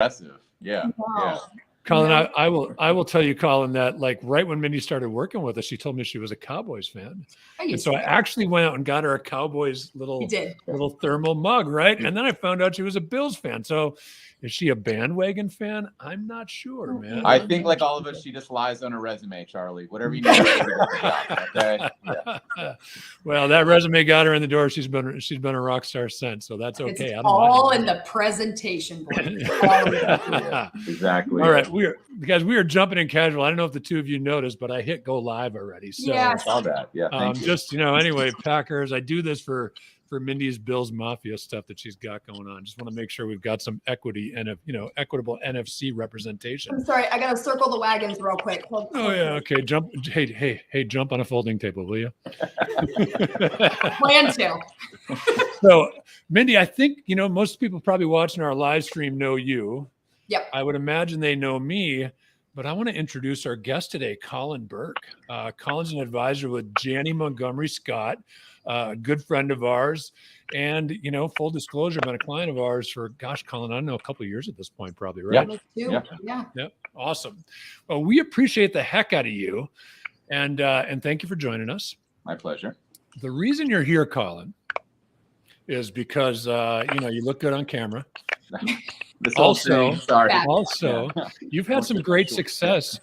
impressive. Yeah. Wow. Yeah. Colin, I will tell you, Colin, that like right when Mindy started working with us, she told me she was a Cowboys fan. And so I actually went out and got her a Cowboys little thermal mug, right? And then I found out she was a Bills fan. So is she a bandwagon fan? I'm not sure, man. I think like all of us, she just lies on her resume, Charlie. Whatever you need to do, okay? Yeah. Well, that resume got her in the door. She's been a rock star since, so that's okay. It's all in the presentation board. Exactly. All right, we are jumping in casual. I don't know if the two of you noticed, but I hit go live already. So yeah, I saw that. Yeah. Just anyway, Packers. I do this for Mindy's Bills Mafia stuff that she's got going on. Just want to make sure we've got some equity and equitable NFC representation. I'm sorry, I gotta circle the wagons real quick. Oh yeah, okay. Jump. Hey, jump on a folding table, will you? Plan to. So, Mindy, I think most people probably watching our live stream know you. Yep. I would imagine they know me, but I want to introduce our guest today, Colin Burke. Colin's an advisor with Janney Montgomery Scott, a good friend of ours. And, full disclosure, been a client of ours for, Colin, I don't know, a couple of years at this point, probably, right? Yeah. Yep. Awesome. Well, we appreciate the heck out of you. And thank you for joining us. My pleasure. The reason you're here, Colin, is because, you look good on camera. Also, you've had some great success.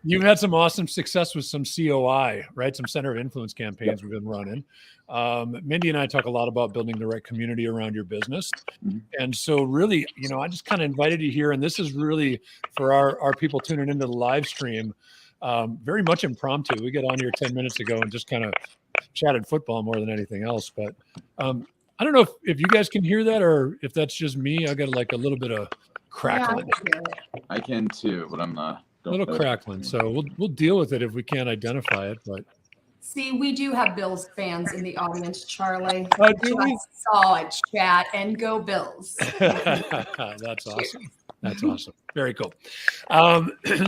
You've had some awesome success with some COI, right? Some center of influence campaigns we've been running. Mindy and I talk a lot about building the right community around your business. And so really, I just kind of invited you here. And this is really for our people tuning into the live stream, very much impromptu. We got on here 10 minutes ago and just kind of chatted football more than anything else. But I don't know if you guys can hear that or if that's just me. I got like a little bit of crackling. Yeah, I can too, but I'm not. A little crackling. So we'll deal with it if we can't identify it. But see, we do have Bills fans in the audience, Charlie. Oh, do we? Saw a chat and go Bills. That's awesome. That's awesome. Very cool.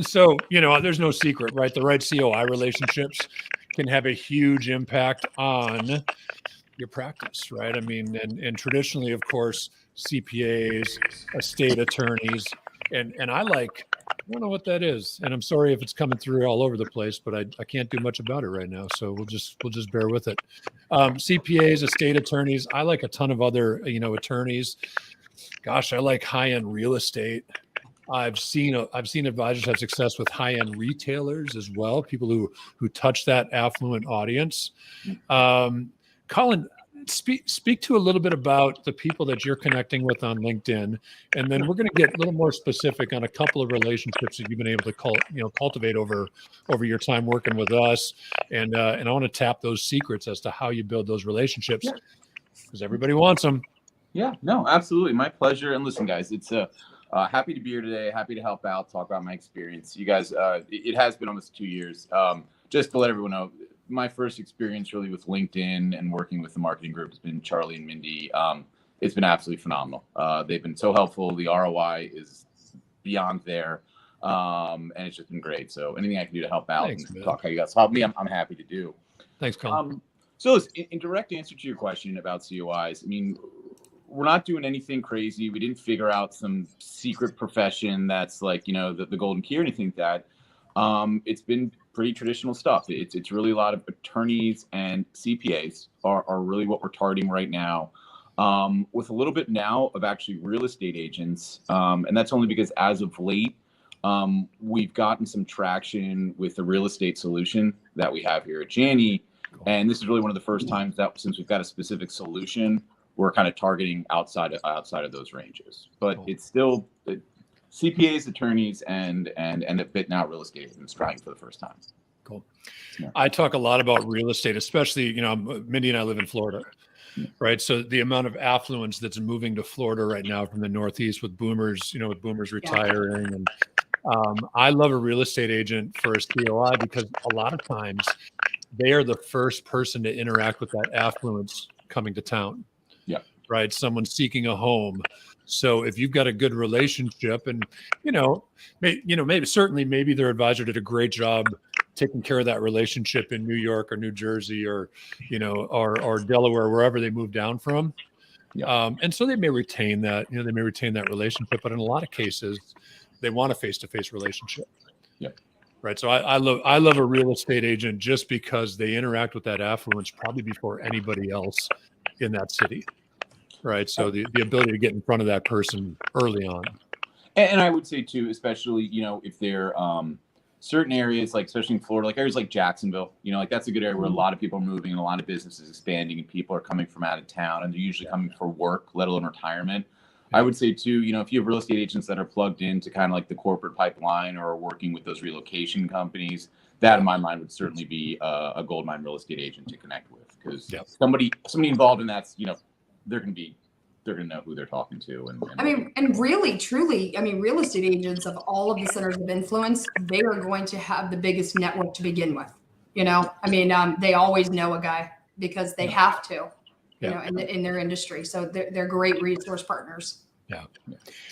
So, there's no secret, right? The right COI relationships can have a huge impact on your practice, right? I mean, and traditionally, of course, CPAs, estate attorneys, and I don't know what that is. And I'm sorry if it's coming through all over the place, but I can't do much about it right now. So we'll just bear with it. CPAs, estate attorneys. I like a ton of other, attorneys. Gosh, I like high-end real estate. I've seen advisors have success with high-end retailers as well, people who touch that affluent audience. Colin, speak to a little bit about the people that you're connecting with on LinkedIn, and then we're going to get a little more specific on a couple of relationships that you've been able to cultivate over your time working with us, and I want to tap those secrets as to how you build those relationships because everybody wants them. Yeah, no, absolutely, my pleasure. And listen, guys, it's happy to be here today. Happy to help out, talk about my experience. You guys, it has been almost 2 years. Just to let everyone know, my first experience really with LinkedIn and working with the marketing group has been Charlie and Mindy. It's been absolutely phenomenal. They've been so helpful. The ROI is beyond there. And it's just been great. So anything I can do to help out and talk how you guys help me, I'm happy to do. Thanks, Colin. So in direct answer to your question about COIs, I mean, we're not doing anything crazy. We didn't figure out some secret profession that's like, the golden key or anything like that. It's been pretty traditional stuff. It's really a lot of attorneys and CPAs are really what we're targeting right now, with a little bit now of actually real estate agents. And that's only because as of late, we've gotten some traction with the real estate solution that we have here at Janney. And this is really one of the first times that since we've got a specific solution, we're kind of targeting outside of those ranges. But it's still CPAs, attorneys, and a bit now real estate agents trying for the first time. Cool. Yeah. I talk a lot about real estate, especially, Mindy and I live in Florida, right? So the amount of affluence that's moving to Florida right now from the Northeast with boomers, retiring. And I love a real estate agent for a COI because a lot of times they are the first person to interact with that affluence coming to town. Yeah. Right. Someone seeking a home. So if you've got a good relationship and, maybe their advisor did a great job taking care of that relationship in New York or New Jersey or, or Delaware, wherever they moved down from. And so they may retain that, they may retain that relationship, but in a lot of cases, they want a face-to-face relationship. Yeah. Right. So I love a real estate agent just because they interact with that affluence probably before anybody else in that city. Right. So the ability to get in front of that person early on. And I would say too, especially, if they're certain areas, like especially in Florida, like areas like Jacksonville, like that's a good area where a lot of people are moving and a lot of businesses expanding and people are coming from out of town and they're usually coming for work, let alone retirement. I would say too, if you have real estate agents that are plugged into kind of like the corporate pipeline or working with those relocation companies, that in my mind would certainly be a goldmine real estate agent to connect with, because somebody involved in that's, they're going to know who they're talking to. And really, truly, real estate agents of all of the centers of influence, they are going to have the biggest network to begin with. They always know a guy because they have to, in their industry. So they're great resource partners. Yeah.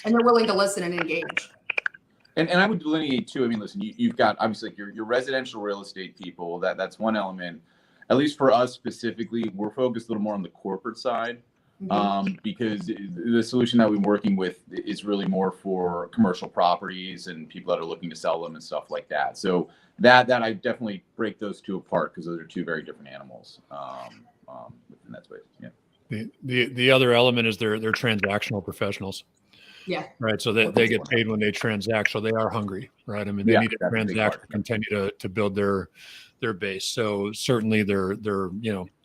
And they're willing to listen and engage. And I would delineate too. Listen, you've got obviously like your residential real estate people. That's one element. At least for us specifically, we're focused a little more on the corporate side. Because the solution that we're working with is really more for commercial properties and people that are looking to sell them and stuff like that. So that I definitely break those two apart because those are two very different animals within that space. Yeah. The other element is they're transactional professionals. Yeah. Right. So they get paid when they transact. So they are hungry. Right. They need to transact to continue to build their base. So certainly they're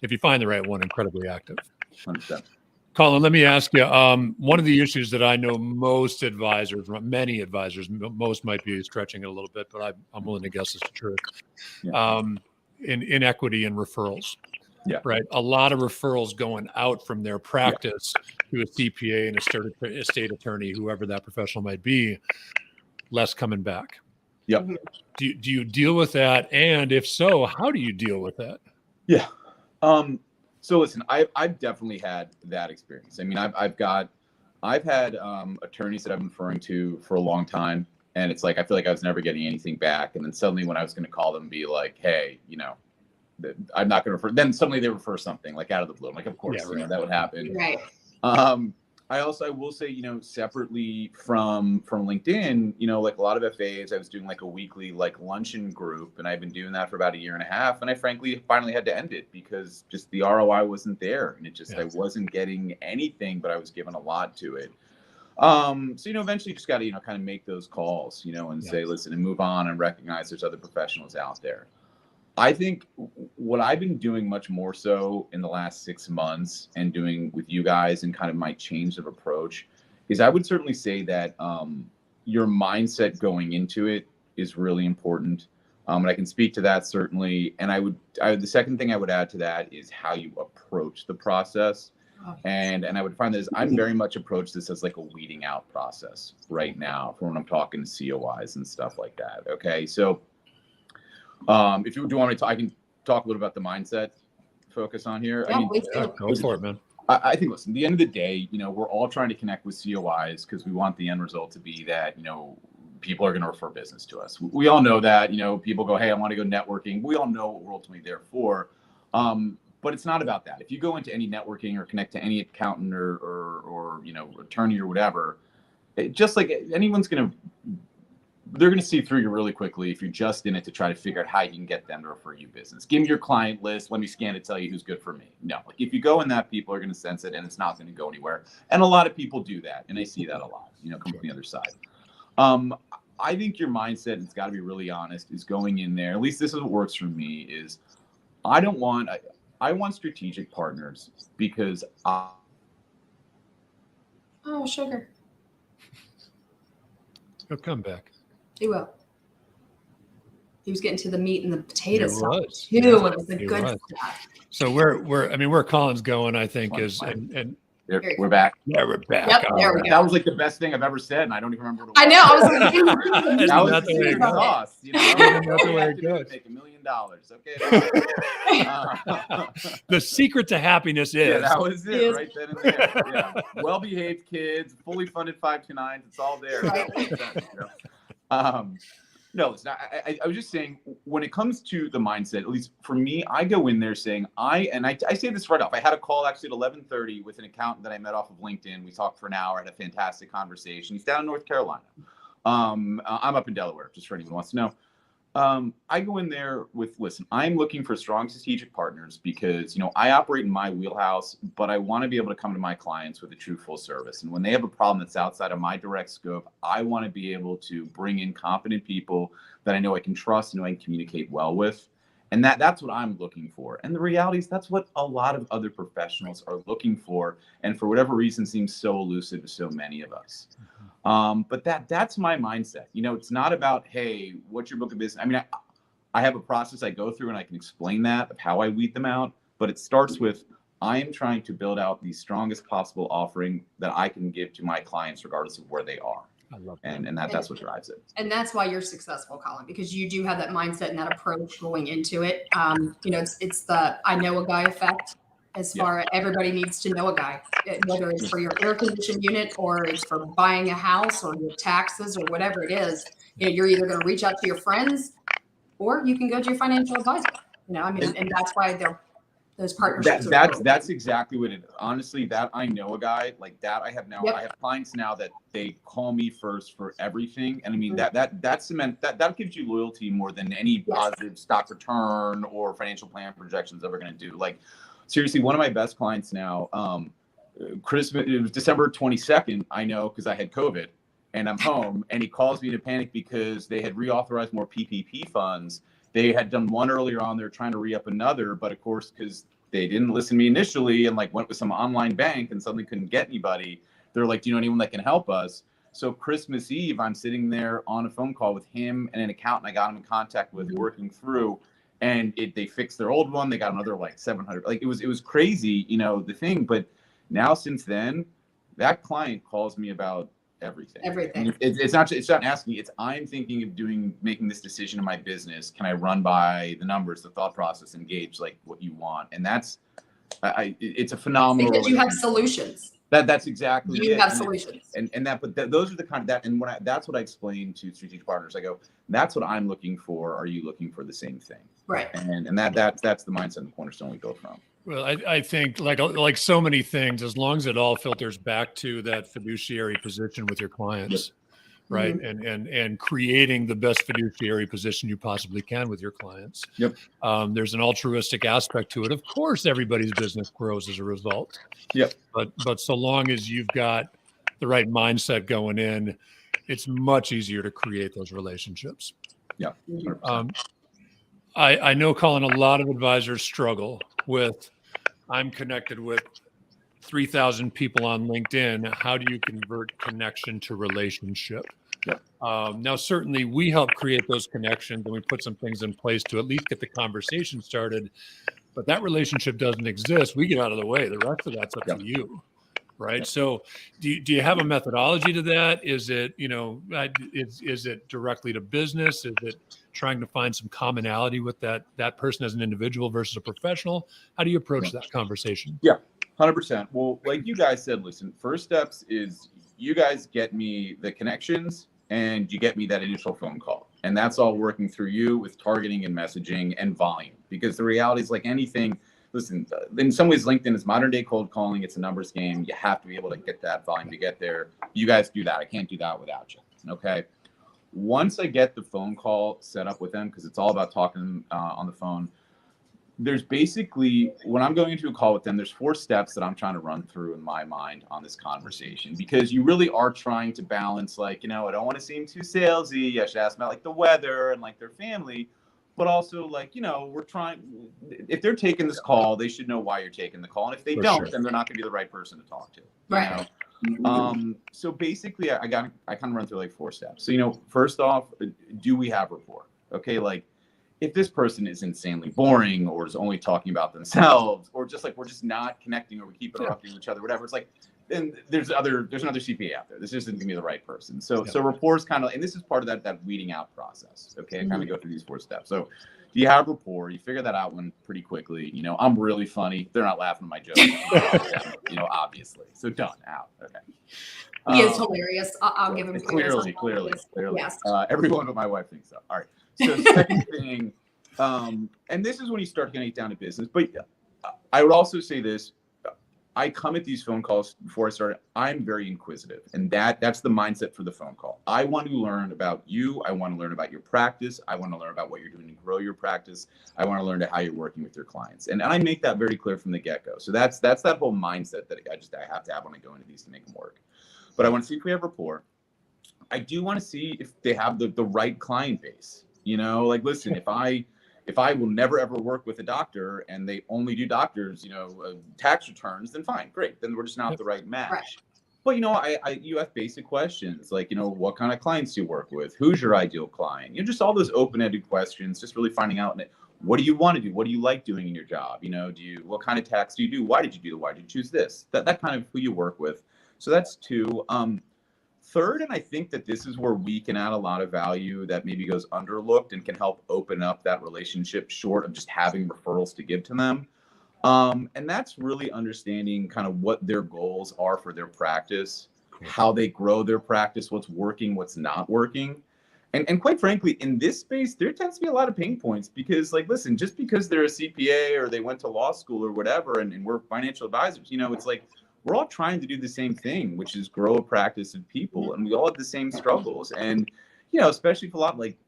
if you find the right one, incredibly active. 100%. Colin, let me ask you, one of the issues that I know many advisors, most might be stretching it a little bit, but I'm willing to guess it's the truth, in inequity and referrals. Yeah. Right. A lot of referrals going out from their practice to a CPA and a state attorney, whoever that professional might be, less coming back. Yep. Do you deal with that? And if so, how do you deal with that? Yeah. So listen, I've definitely had that experience. I've had attorneys that I've been referring to for a long time, and it's like I feel like I was never getting anything back. And then suddenly, when I was going to call them, and be like, "Hey, I'm not going to refer." Then suddenly they refer something like out of the blue. I'm like, of course, that would happen. Right. I will say, separately from LinkedIn, like a lot of FAs, I was doing like a weekly like luncheon group, and I've been doing that for about a year and a half. And I frankly finally had to end it because just the ROI wasn't there, and I wasn't getting anything, but I was given a lot to it. So eventually you just got to kind of make those calls, and say, listen, and move on and recognize there's other professionals out there. I think what I've been doing much more so in the last 6 months and doing with you guys and kind of my change of approach is I would certainly say that your mindset going into it is really important. And I can speak to that certainly. And the second thing I would add to that is how you approach the process. And I would find that I'm very much approach this as like a weeding out process right now for when I'm talking to COIs and stuff like that. Okay. So if you do want me to, I can talk a little about the mindset focus on here. Go for it, man. I think, listen, at the end of the day, we're all trying to connect with COIs because we want the end result to be that, people are going to refer business to us. We all know that, people go, hey, I want to go networking. We all know what we're ultimately there for. But it's not about that. If you go into any networking or connect to any accountant or attorney or whatever, just like they're going to see through you really quickly if you're just in it to try to figure out how you can get them to refer you business. Give me your client list. Let me scan it, tell you who's good for me. No, like if you go in that, people are going to sense it and it's not going to go anywhere. And a lot of people do that. And I see that a lot, come from the other side. I think your mindset, it's got to be really honest, is going in there. At least this is what works for me is I want strategic partners because sugar. He'll come back. He will. He was getting to the meat and the potatoes. It was. It was the good stuff. So where Colin's going, I think, is and we're back. Yeah, we're back. Yep, there we go. That was like the best thing I've ever said, and I don't even remember. I know. I was like, that was the secret sauce. That's the way it goes. Make $1 million. Okay. The secret to happiness is. That was it right then and there. Yeah. Well-behaved kids, fully funded 529s. It's all there. No, it's not. I was just saying, when it comes to the mindset, at least for me, I go in there saying, I say this right off. I had a call actually at 11:30 with an accountant that I met off of LinkedIn. We talked for an hour, had a fantastic conversation. He's down in North Carolina. I'm up in Delaware, just for anyone who wants to know. I go in there with, listen, I'm looking for strong strategic partners because, I operate in my wheelhouse, but I want to be able to come to my clients with a true full service. And when they have a problem that's outside of my direct scope, I want to be able to bring in competent people that I know I can trust and know I can communicate well with. And that's what I'm looking for. And the reality is that's what a lot of other professionals are looking for. And for whatever reason seems so elusive to so many of us. But that's my mindset. It's not about, hey, what's your book of business? I mean, I have a process I go through and I can explain that of how I weed them out. But it starts with, I am trying to build out the strongest possible offering that I can give to my clients, regardless of where they are. I love that. And that's what drives it. And that's why you're successful, Colin, because you do have that mindset and that approach going into it. It's the I know a guy effect. As far as everybody needs to know a guy, whether it's for your air conditioning unit or it's for buying a house or your taxes or whatever it is, you're either going to reach out to your friends or you can go to your financial advisor. And that's why those partnerships. That's exactly what it is. Honestly, that I know a guy like that. I have now. Yep. I have clients now that they call me first for everything, and I mean that gives you loyalty more than any positive stock return or financial plan projections ever going to do. Like. Seriously, one of my best clients now, Christmas, it was December 22nd, I know, because I had COVID and I'm home, and he calls me to panic because they had reauthorized more PPP funds. They had done one earlier on, they're trying to re-up another, but of course, because they didn't listen to me initially and went with some online bank and suddenly couldn't get anybody, they're like, do you know anyone that can help us? So Christmas Eve, I'm sitting there on a phone call with him and an accountant I got him in contact with, working through. And they fixed their old one. They got another 700. It was crazy, the thing. But now since then, that client calls me about everything. It's not asking. It's I'm thinking of making this decision in my business. Can I run by the numbers, the thought process, engage what you want? And that's it's a phenomenal. Because you have solutions. That's exactly you have solutions. But those are the kind of that. And that's what I explain to strategic partners. I go, that's what I'm looking for. Are you looking for the same thing? Right. And that's the mindset and the cornerstone we go from. Well, I think like so many things, as long as it all filters back to that fiduciary position with your clients, right? Mm-hmm. And creating the best fiduciary position you possibly can with your clients. Yep. There's an altruistic aspect to it. Of course, everybody's business grows as a result. Yep. But so long as you've got the right mindset going in, it's much easier to create those relationships. Yeah. I know, Colin, a lot of advisors struggle with, I'm connected with 3,000 people on LinkedIn. How do you convert connection to relationship? Yep. Now, certainly we help create those connections and we put some things in place to at least get the conversation started. But that relationship doesn't exist. We get out of the way. The rest of that's up to you. Right. Yep. So do you have a methodology to that? Is it, is it directly to business? Is it trying to find some commonality with that person as an individual versus a professional? How do you approach that conversation? Yeah, 100%. Well, like you guys said, listen, first steps is you guys get me the connections and you get me that initial phone call. And that's all working through you with targeting and messaging and volume. Because the reality is like anything, listen, in some ways, LinkedIn is modern day cold calling. It's a numbers game. You have to be able to get that volume to get there. You guys do that. I can't do that without you. Okay. Once I get the phone call set up with them, because it's all about talking on the phone, there's basically, when I'm going into a call with them, there's 4 steps that I'm trying to run through in my mind on this conversation, because you really are trying to balance, I don't want to seem too salesy. I should ask about the weather and their family. But also, we're trying, if they're taking this call, they should know why you're taking the call. And if they don't, then they're not going to be the right person to talk to. Right. So basically, I kind of run through 4 steps. So, first off, do we have rapport? Okay. If this person is insanely boring or is only talking about themselves or just we're just not connecting or we keep interrupting each other, whatever, it's then there's another CPA out there. This isn't gonna be the right person. So rapport is kind of, and this is part of that weeding out process. Okay. I kind of go through these 4 steps. So you have rapport. You figure that out one pretty quickly. You know, I'm really funny. They're not laughing at my jokes. You know, obviously. So done. Out. Okay. He is hilarious. I'll give him clearly. Yes. Everyone but my wife thinks so. All right. So second thing, and this is when you start getting down to business. But I would also say this. I come at these phone calls before I start. I'm very inquisitive, and that's the mindset for the phone call. I want to learn about you. I want to learn about your practice. I want to learn about what you're doing to grow your practice. I want to learn how you're working with your clients, and I make that very clear from the get-go. So that's that whole mindset that I have to have when I go into these to make them work. But I want to see if we have rapport. I do want to see if they have the right client base. You know, like, listen, if I will never ever work with a doctor and they only do doctors, you know, tax returns, then fine, great. Then we're just not the right match. Right. But, you know, you have basic questions like, you know, what kind of clients do you work with? Who's your ideal client? You know, just all those open-ended questions, just really finding out, what do you want to do? What do you like doing in your job? You know, what kind of tax do you do? Why did you choose this? That kind of who you work with. So that's two. Third, and I think that this is where we can add a lot of value that maybe goes underlooked and can help open up that relationship short of just having referrals to give to them. And that's really understanding kind of what their goals are for their practice, how they grow their practice, what's working, what's not working. And quite frankly, in this space, there tends to be a lot of pain points because, like, listen, just because they're a CPA or they went to law school or whatever, and we're financial advisors, you know, it's like, we're all trying to do the same thing, which is grow a practice of people. And we all have the same struggles. And, you know, especially for a lot, like,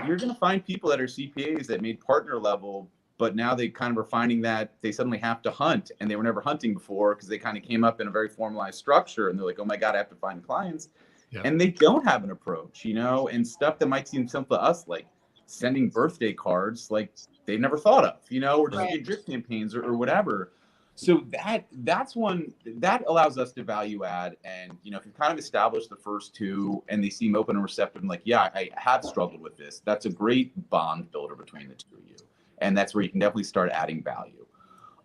you're going to find people that are CPAs that made partner level, but now they kind of are finding that they suddenly have to hunt, and they were never hunting before because they kind of came up in a very formalized structure. And they're like, oh my God, I have to find clients. Yep. And they don't have an approach, you know, and stuff that might seem simple to us, like sending birthday cards, like they never thought of, you know, or just drip campaigns or whatever. So that's one that allows us to value add. And, you know, if you've kind of established the first two and they seem open and receptive and like, yeah, I have struggled with this, that's a great bond builder between the two of you. And that's where you can definitely start adding value.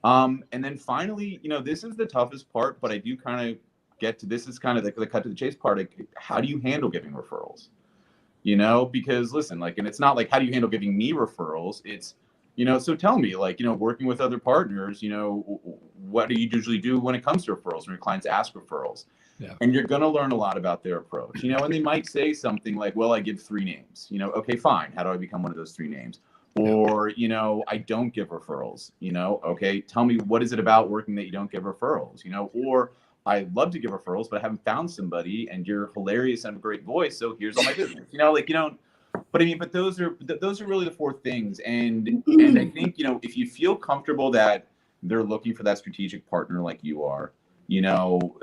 And then finally, you know, this is the toughest part, but I do kind of get to, this is kind of the cut to the chase part. Like, how do you handle giving referrals? You know, because listen, like, and it's not like, how do you handle giving me referrals? It's, you know, so tell me, like, you know, working with other partners, you know, what do you usually do when it comes to referrals, when your clients ask referrals? Yeah. And you're going to learn a lot about their approach, you know, and they might say something like, well, I give 3 names, you know, okay, fine. How do I become one of those 3 names? Or, you know, I don't give referrals, you know, okay, tell me, what is it about working that you don't give referrals, you know, or I love to give referrals, but I haven't found somebody and you're hilarious and have a great voice. So here's all my business, you know, like, you don't. But I mean, but those are really the 4 things. And I think, you know, if you feel comfortable that they're looking for that strategic partner like you are, you know,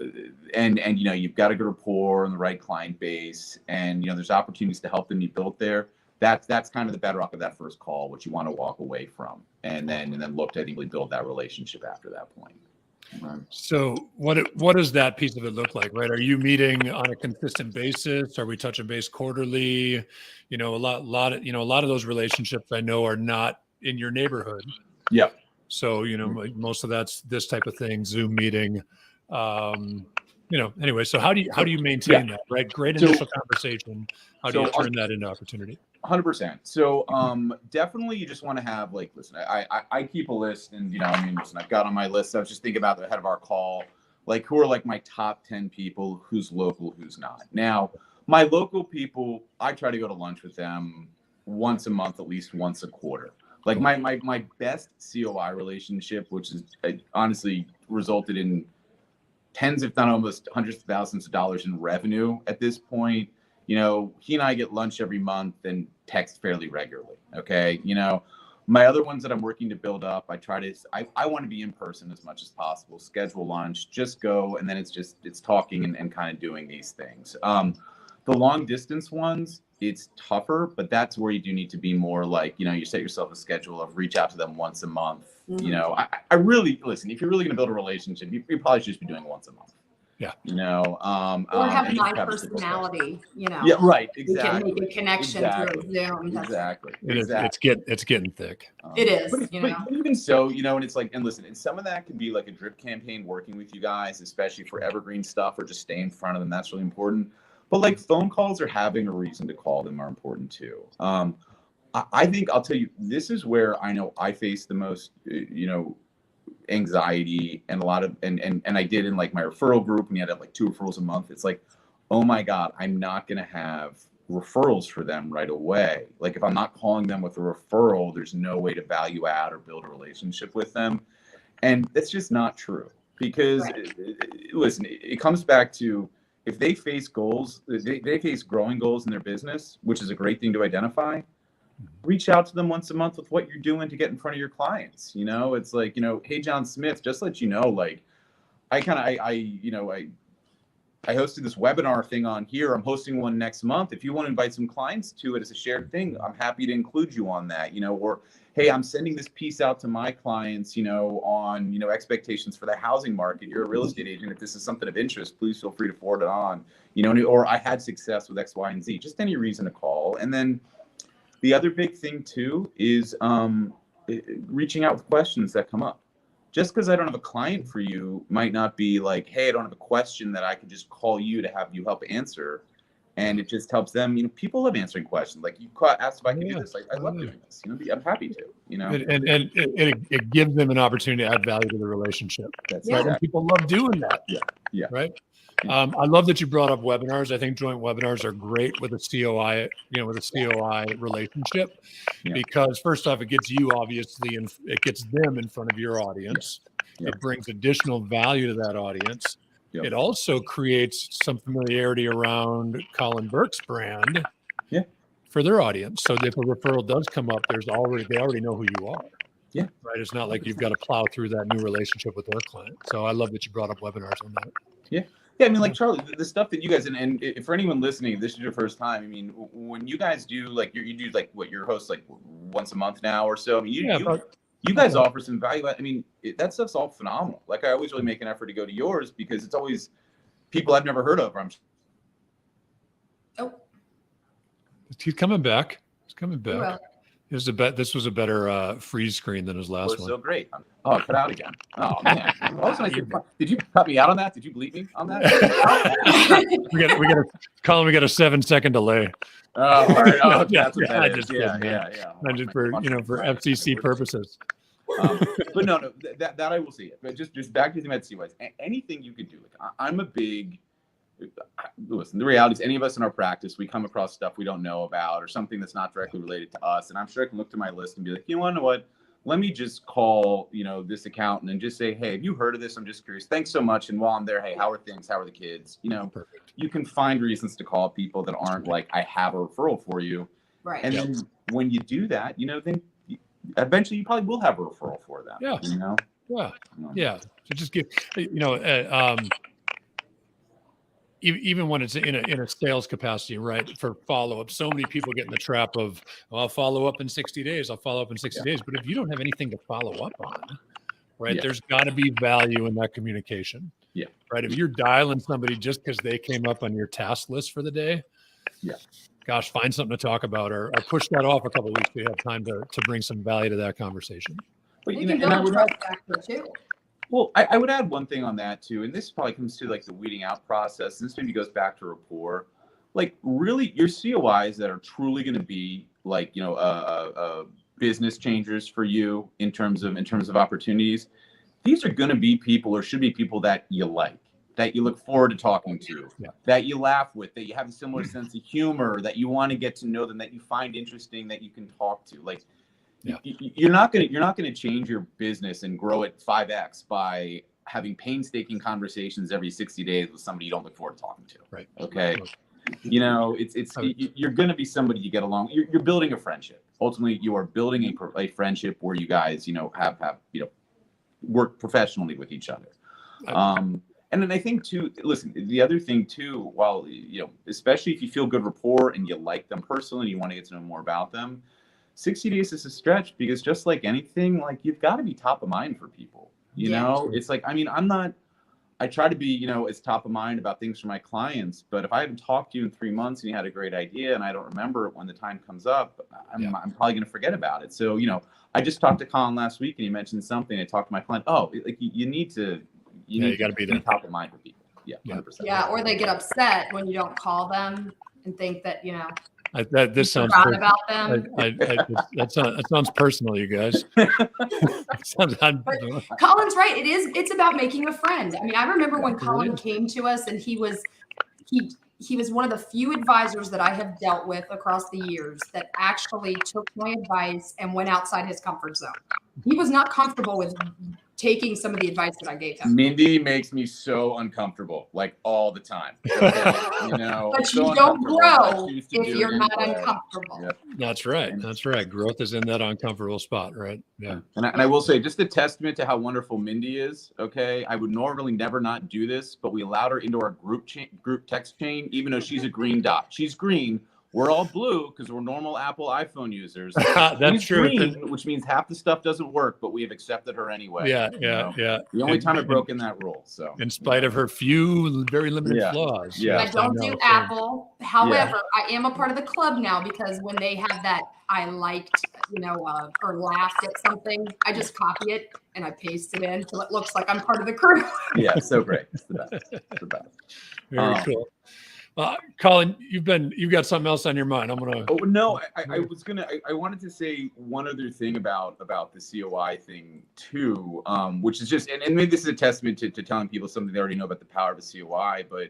and you know, you've got a good rapport and the right client base, and, you know, there's opportunities to help them be built there. That's kind of the bedrock of that first call, which you want to walk away from, and then look to really build that relationship after that point. So what does that piece of it look like, right? Are you meeting on a consistent basis? Are we touching base quarterly? You know, a lot of those relationships I know are not in your neighborhood. Yeah. So, you know, most of that's this type of thing, Zoom meeting. You know, anyway, so how do you maintain that, right? Great initial conversation. How do you turn that into opportunity? 100%. So definitely you just want to have, like, listen, I keep a list, and, you know, I mean, listen, I've got on my list, I was just thinking about the head of our call, like, who are like my top 10 people, who's local, who's not. Now, my local people, I try to go to lunch with them once a month, at least once a quarter. Like my best COI relationship, which is honestly resulted in tens, if not almost hundreds of thousands of dollars in revenue at this point. You know, he and I get lunch every month and text fairly regularly. Okay. You know, my other ones that I'm working to build up, I want to be in person as much as possible, schedule lunch, just go. And then it's talking and kind of doing these things. The long distance ones, it's tougher, but that's where you do need to be more like, you know, you set yourself a schedule of reach out to them once a month. Mm-hmm. You know, I really, listen, if you're really going to build a relationship, you probably should just be doing it once a month. Yeah. You know, or have my personality, you know. Yeah, right. Exactly. You can make a connection through Zoom. Exactly. It's getting thick. It is, but even so, you know, and it's like, and listen, and some of that can be like a drip campaign working with you guys, especially for evergreen stuff, or just stay in front of them. That's really important. But like phone calls or having a reason to call them are important too. I think I'll tell you, this is where I know I face the most, anxiety and a lot of, and I did in like my referral group, and you had to have like 2 referrals a month. It's like, oh my God, I'm not going to have referrals for them right away. Like if I'm not calling them with a referral, there's no way to value add or build a relationship with them. And that's just not true, because listen, it comes back to, if they face goals, they face growing goals in their business, which is a great thing to identify. Reach out to them once a month with what you're doing to get in front of your clients. It's like, hey, John Smith, just to let you know, like I hosted this webinar thing on here. I'm hosting one next month. If you want to invite some clients to it as a shared thing, I'm happy to include you on that, or, hey, I'm sending this piece out to my clients, on, expectations for the housing market. You're a real estate agent. If this is something of interest, please feel free to forward it on, or I had success with X, Y, and Z, just any reason to call. And then the other big thing too is reaching out with questions that come up. Just because I don't have a client for you might not be like, hey, I don't have a question that I could just call you to have you help answer. And it just helps them. People love answering questions. Like you asked if I can do this. I love doing this. I'm happy to. And it gives them an opportunity to add value to the relationship. That's right. Exactly. And people love doing that. Yeah. Right. I love that you brought up webinars. I think joint webinars are great with a COI, with a COI relationship, because first off, it gets you obviously, and it gets them in front of your audience. It brings additional value to that audience. It also creates some familiarity around Colin Burke's brand for their audience. So if a referral does come up, they already know who you are. Yeah. Right. It's not like you've got to plow through that new relationship with their client. So I love that you brought up webinars on that. Yeah. Yeah, I mean, like Charlie, the stuff that you guys, and for anyone listening, if this is your first time, I mean, when you guys do like, you do like what your host like once a month now or so, I mean, you guys offer some value. I mean, that stuff's all phenomenal. Like I always really make an effort to go to yours, because it's always people I've never heard of. He's coming back. He's coming back. This was a better freeze screen than his last one. So great. Oh, cut out again. Oh man. Did you cut me out on that? Did you bleep me on that? we got a 7-second delay. Oh, all right. Oh, that's what that I is. just Yeah. I just for FCC purposes. But no, that I will see it. But just back to the med COIs. Anything you could do. Like I'm a big. Listen, the reality is any of us in our practice, we come across stuff we don't know about or something that's not directly related to us. And I'm sure I can look to my list and be like, you know what? Let me just call, this accountant and just say, hey, have you heard of this? I'm just curious. Thanks so much. And while I'm there, hey, how are things? How are the kids? Perfect. You can find reasons to call people that aren't like, I have a referral for you. Right. And then when you do that, then eventually you probably will have a referral for them. Yeah. Yeah. So just give, even when it's in a sales capacity, right? For follow-up, so many people get in the trap of, I'll follow up in 60 days. I'll follow up in 60 days. But if you don't have anything to follow up on, right, there's got to be value in that communication. Yeah. Right. If you're dialing somebody just because they came up on your task list for the day, gosh, find something to talk about, or push that off a couple of weeks so you have time to bring some value to that conversation. But you can build a trust factor too. Well, I would add one thing on that too, and this probably comes to like the weeding out process. And this maybe goes back to rapport. Like really, your COIs that are truly going to be like business changers for you in terms of opportunities. These are going to be people, or should be people that you like, that you look forward to talking to, that you laugh with, that you have a similar sense of humor, that you want to get to know them, that you find interesting, that you can talk to, like. You're not gonna change your business and grow it 5x by having painstaking conversations every 60 days with somebody you don't look forward to talking to. Right. Okay. You're gonna be somebody you get along. You're building a friendship. Ultimately, you are building a friendship where you guys have work professionally with each other. And then I think too, listen, the other thing too, while especially if you feel good rapport and you like them personally, and you want to get to know more about them. 60 days is a stretch, because just like anything, like you've got to be top of mind for people. It's like, I mean, I try to be, as top of mind about things for my clients, but if I haven't talked to you in 3 months and you had a great idea and I don't remember it when the time comes up, I'm probably going to forget about it. So, I just talked to Colin last week and he mentioned something. I talked to my client. Oh, like you need to, you got to be top of mind for people. Yeah. 100%. Yeah. Or they get upset when you don't call them and think that, This sounds Proud about them. that sounds personal, you guys. Colin's right. It's about making a friend. I mean, I remember when Colin came to us, and he was one of the few advisors that I have dealt with across the years that actually took my advice and went outside his comfort zone. He was not comfortable with taking some of the advice that I gave him. Mindy makes me so uncomfortable, like all the time. You know, but so you don't grow if you're not uncomfortable. Yep. That's right. That's right. Growth is in that uncomfortable spot, right? Yeah. And I will say, just a testament to how wonderful Mindy is. Okay, I would normally never not do this, but we allowed her into our group text chain, even though she's a green dot. She's green. We're all blue because we're normal Apple iPhone users. That's true. Green, which means half the stuff doesn't work, but we have accepted her anyway. Yeah. The only time I've broken that rule. So, in spite of her few very limited flaugh. Yeah. I don't do Apple. However, I am a part of the club now because when they have that I liked, or laughed at something, I just copy it and I paste it in until it looks like I'm part of the crew. Yeah, so great. It's the best. It's the best. Very cool. Colin, you've got something else on your mind. I'm gonna. Oh no, I wanted to say one other thing about the COI thing too, which is just, and maybe this is a testament to telling people something they already know about the power of a COI, but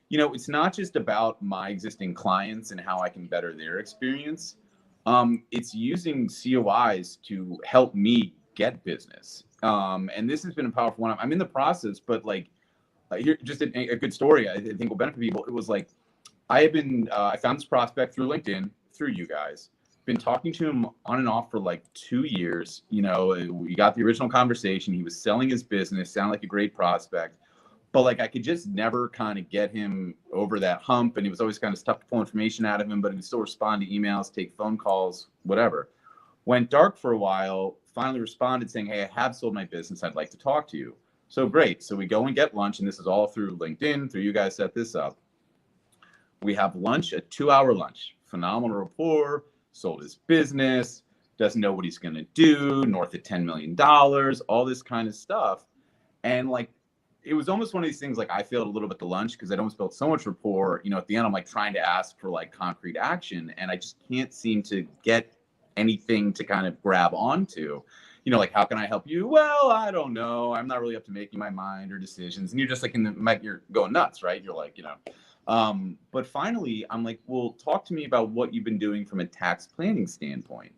it's not just about my existing clients and how I can better their experience. It's using COIs to help me get business, and this has been a powerful one. I'm in the process, but like. Here, just a good story I think will benefit people. It was like I found this prospect through LinkedIn, through you guys. Been talking to him on and off for like 2 years. We got the original conversation. He was selling his business, sounded like a great prospect, but like I could just never kind of get him over that hump. And it was always kind of tough to pull information out of him, but he would still respond to emails, take phone calls, whatever. Went dark for a while, finally responded saying, "Hey, I have sold my business. I'd like to talk to you." So great. So we go and get lunch, and this is all through LinkedIn, through you guys set this up. We have lunch, a 2-hour lunch. Phenomenal rapport, sold his business, doesn't know what he's going to do, north of $10 million, all this kind of stuff. And like, it was almost one of these things, like I failed a little bit at lunch because I'd almost built so much rapport. At the end, I'm like trying to ask for like concrete action, and I just can't seem to get anything to kind of grab onto. Like, how can I help you? Well, I don't know. I'm not really up to making my mind or decisions. And you're just like you're going nuts, right? You're like, but finally I'm like, well, talk to me about what you've been doing from a tax planning standpoint.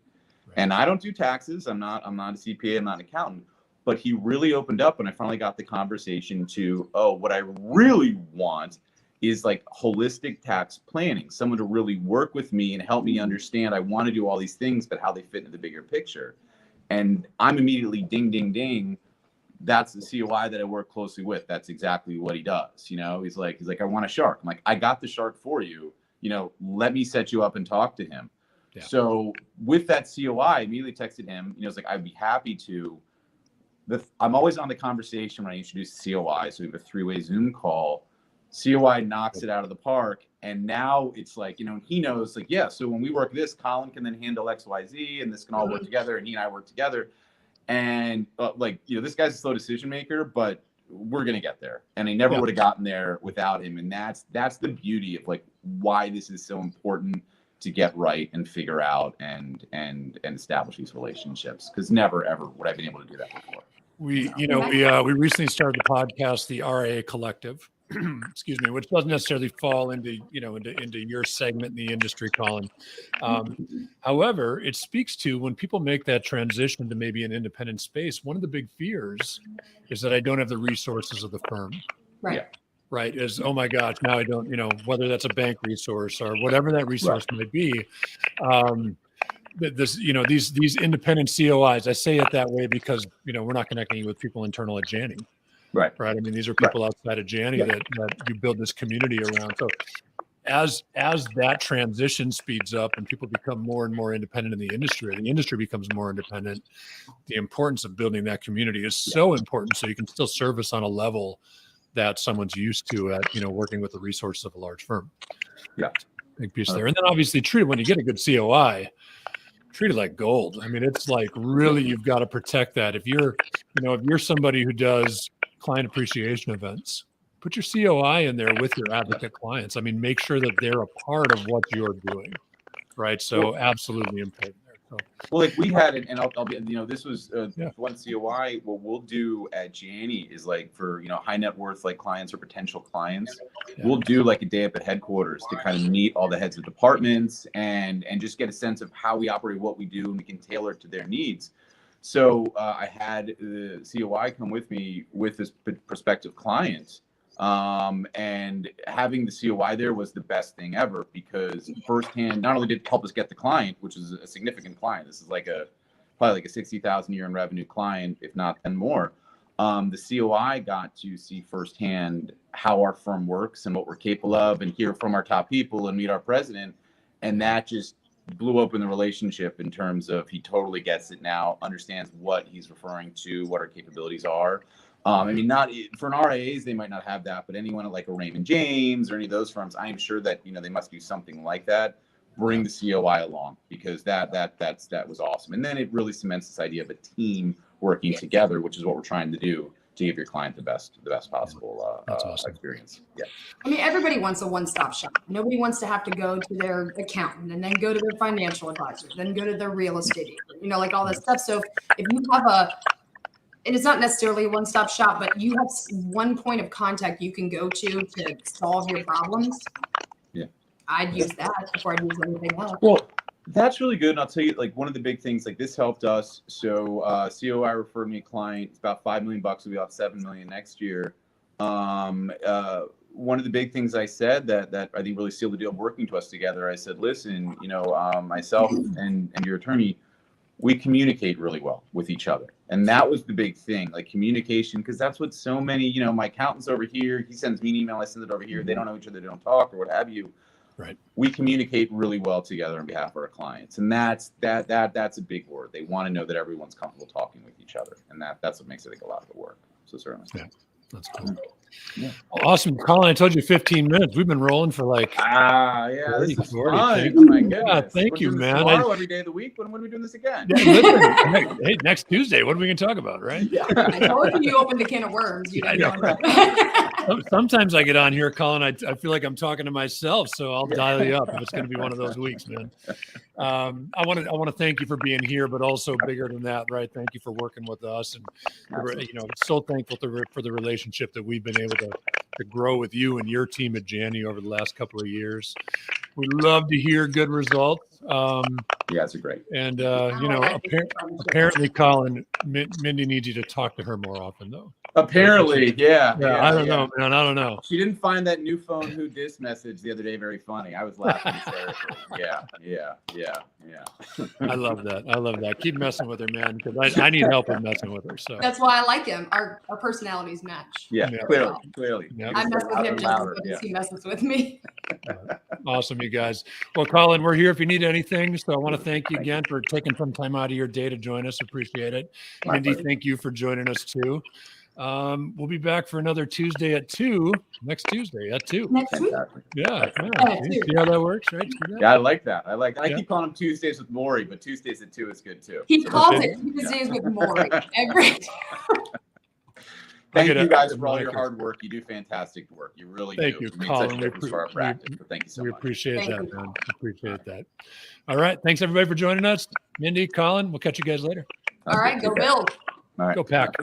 Right. And I don't do taxes. I'm not a CPA. I'm not an accountant, but he really opened up when I finally got the conversation to, what I really want is like holistic tax planning, someone to really work with me and help me understand. I want to do all these things, but how they fit into the bigger picture. And I'm immediately ding, ding, ding. That's the COI that I work closely with. That's exactly what he does. He's like, I want a shark. I'm like, I got the shark for you. Let me set you up and talk to him. Yeah. So with that COI, I immediately texted him. It's like, I'd be happy to. I'm always on the conversation when I introduce the COI. So we have a 3-way Zoom call. COI knocks it out of the park. And now it's like, he knows like, yeah, so when we work this, Colin can then handle X, Y, Z, and this can all work together. And he and I work together. And this guy's a slow decision maker, but we're going to get there. And I never would have gotten there without him. And that's the beauty of like why this is so important to get right and figure out and establish these relationships. Because never, ever would I have been able to do that before. We recently started the podcast, the RA Collective. Excuse me, which doesn't necessarily fall into your segment in the industry, Colin. However, it speaks to when people make that transition to maybe an independent space. One of the big fears is that I don't have the resources of the firm. Right. Yeah. Right. Is, oh my gosh, now I don't, whether that's a bank resource or whatever that resource might be. These independent COIs, I say it that way because, we're not connecting you with people internal at Janney. Right. I mean, these are people outside of Janney that you build this community around. So as that transition speeds up and people become more and more independent in the industry becomes more independent, the importance of building that community is so important. So you can still service on a level that someone's used to at, working with the resources of a large firm. Yeah. Big piece there. And then obviously when you get a good COI, treat it like gold. I mean, it's like really, you've got to protect that. If you're somebody who does client appreciation events, put your COI in there with your advocate clients. I mean, make sure that they're a part of what you're doing. right? So absolutely important there. So, Well, like we had, and I'll be, this was Yeah. one COI. What we'll do at Janney is like for, high net worth, like clients or potential clients, we'll do like a day up at headquarters to kind of meet all the heads of departments and just get a sense of how we operate, what we do, and we can tailor it to their needs. So I had the COI come with me with this prospective client. And having the COI there was the best thing ever, because firsthand, not only did it help us get the client, which is a significant client. This is probably like a 60,000 a year in revenue client, if not 10 more. The COI got to see firsthand how our firm works and what we're capable of, and hear from our top people and meet our president. And that just blew open the relationship in terms of he totally gets it now, understands what he's referring to, what our capabilities are. I mean, not for an RIAs, they might not have that, but anyone at like a Raymond James or any of those firms, I am sure that, they must do something like that. Bring the COI along, because that was awesome. And then it really cements this idea of a team working together, which is what we're trying to do to give your client the best possible awesome. experience. Yeah. I mean, everybody wants a one-stop shop. Nobody wants to have to go to their accountant and then go to their financial advisor, then go to their real estate agent, like all that stuff. So if you have it is not necessarily a one-stop shop, but you have one point of contact you can go to solve your problems. Yeah. I'd use that before I'd use anything else. Well, that's really good. And I'll tell you, like, one of the big things, like, this helped us. So COI referred me a client. It's about $5 million. We'll be off $7 million next year. One of the big things I said that I think really sealed the deal of working to us together, I said, listen, myself and your attorney, we communicate really well with each other. And that was the big thing, like communication, because that's what so many, my accountant's over here, he sends me an email, I send it over here. They don't know each other, they don't talk or what have you. Right. We communicate really well together on behalf of our clients. And that's a big word. They want to know that everyone's comfortable talking with each other. And that's what makes, I think, a lot of the work. So certainly. Yeah, that's cool. Yeah. Awesome. Colin, I told you 15 minutes. We've been rolling for like yeah, 30, this is 40. fun. Oh my goodness. Yeah, thank you, man. Tomorrow, every day of the week. When are we doing this again? Yeah, listen, hey, next Tuesday, what are we going to talk about, right? Yeah. I told you opened a can of worms. You I didn't know. know. Sometimes I get on here, Colin, I feel like I'm talking to myself, so I'll dial you up if it's going to be one of those weeks, man. I want to thank you for being here, but also bigger than that, right? Thank you for working with us, and so thankful for the relationship that we've been able to grow with you and your team at Janney over the last couple of years. We love to hear good results. Yeah, it's great. And apparently, Colin, Mindy needs you to talk to her more often, though. Apparently, yeah. I don't know, man. I don't know. She didn't find that new phone who dis message the other day very funny. I was laughing hysterically. Yeah. I love that. Keep messing with her, man, because I need help with messing with her. So That's why I like him. Our personalities match. Yeah. Clearly. Yeah. I mess with him just as much as he messes with me. Awesome, you guys. Well, Colin, we're here if you need anything. So I want to thank you again for taking some time out of your day to join us. Appreciate it. Mindy, thank you for joining us too. We'll be back for another Tuesday at 2. Next Tuesday at 2. Next week. Yeah. See how that works, right? Yeah, I like that. I keep calling them Tuesdays with Maury, but Tuesdays at 2 is good too. He calls it Tuesdays with Maury every Thank you guys for all your hard work. You do fantastic work. You really do. Thank you, Colin. Thank you so much. We appreciate that, man. Appreciate that. All right. Thanks, everybody, for joining us. Mindy, Colin, we'll catch you guys later. All right, go Bills. All right. Go Pack.